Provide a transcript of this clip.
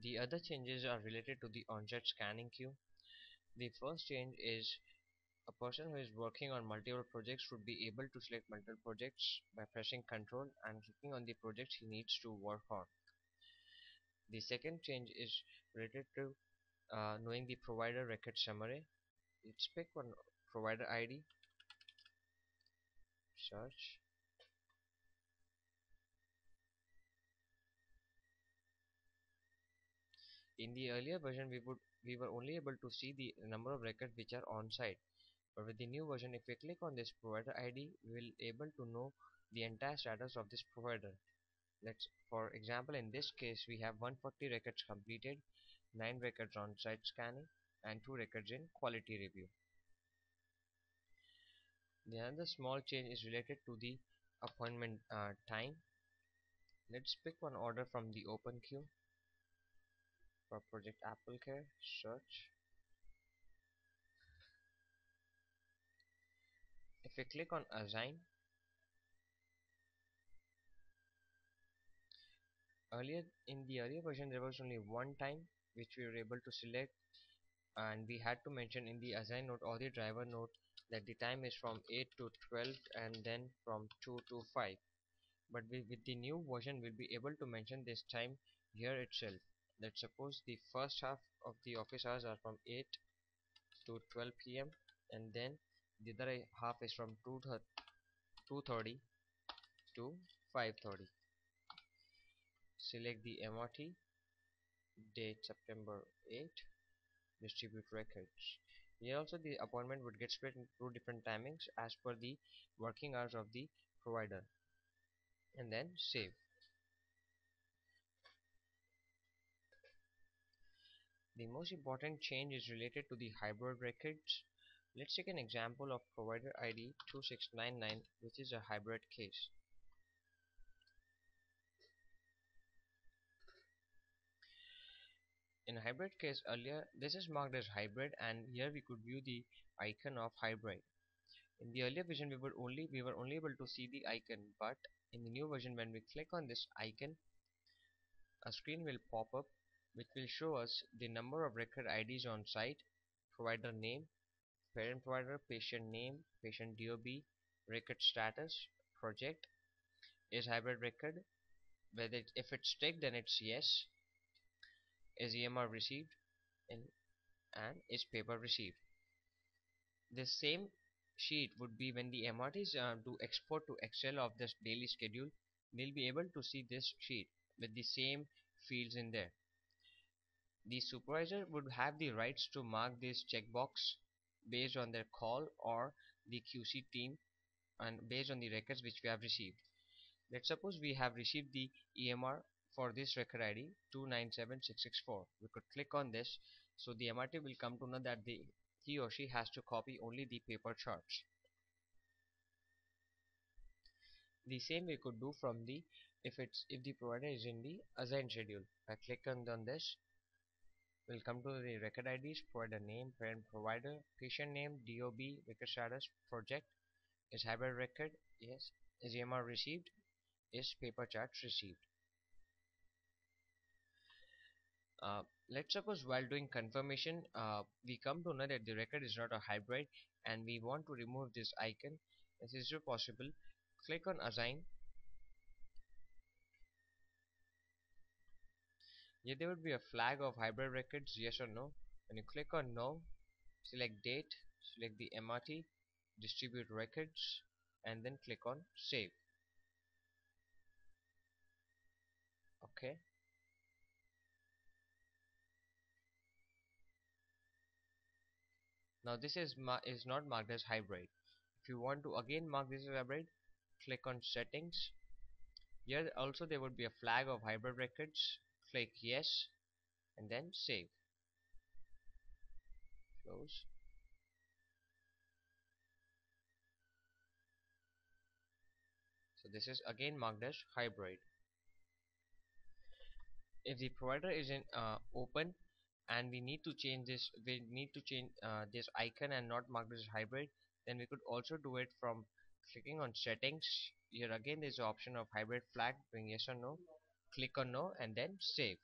The other changes are related to the on-site scanning queue. The first change is a person who is working on multiple projects would be able to select multiple projects by pressing Ctrl and clicking on the projects he needs to work on. The second change is related to knowing the provider record summary. Let's pick one provider ID, search. In the earlier version, we were only able to see the number of records which are on site. But with the new version, if we click on this provider ID, we will able to know the entire status of this provider. Let's, for example, in this case, we have 140 records completed, 9 records on site scanning, and 2 records in quality review. The another small change is related to the appointment time. Let's pick one order from the open queue for project Apple Care. Search. If we click on assign, in the earlier version there was only one time which we were able to select, and we had to mention in the assign note or the driver note that the time is from 8 to 12 and then from 2 to 5. But with the new version we'll be able to mention this time here itself. Let's suppose the first half of the office hours are from 8 to 12 p.m. and then the other half is from 2:30 to 5:30. Select the MRT, date September 8, distribute records. Here also the appointment would get split into two different timings as per the working hours of the provider, and then save. The most important change is related to the hybrid records. Let's take an example of provider ID 2699, which is a hybrid case. In a hybrid case, earlier this is marked as hybrid, and here we could view the icon of hybrid. In the earlier version we were only able to see the icon, but in the new version when we click on this icon, a screen will pop up which will show us the number of record IDs on site, provider name, parent provider, patient name, patient DOB, record status, project, is hybrid record, whether if it's ticked then it's yes, is EMR received, and is paper received. The same sheet would be when the MRTs do export to Excel of this daily schedule, they'll be able to see this sheet with the same fields in there. The supervisor would have the rights to mark this checkbox based on their call or the QC team and based on the records which we have received. Let's suppose we have received the EMR for this record ID 297664. We could click on this, so the MRT will come to know that he or she has to copy only the paper charts. The same we could do from the if the provider is in the assigned schedule. I click on this, we'll come to the record IDs, provider name, parent provider, patient name, DOB, record status, project, is hybrid record, yes, is EMR received, is paper charts received. Let's suppose while doing confirmation, we come to know that the record is not a hybrid and we want to remove this icon. This is possible. Click on assign. Here there would be a flag of hybrid records, yes or no. When you click on no, select date, select the MRT, distribute records, and then click on save. Okay. Now this is not marked as hybrid. If you want to again mark this as hybrid, click on settings. Here also there would be a flag of hybrid records. Click yes and then save. Close. So this is again marked as hybrid. If the provider is in open and we need to change this this icon and not mark this hybrid, then we could also do it from clicking on settings. Here again there is the option of hybrid flag, doing yes or no. Click on no and then save.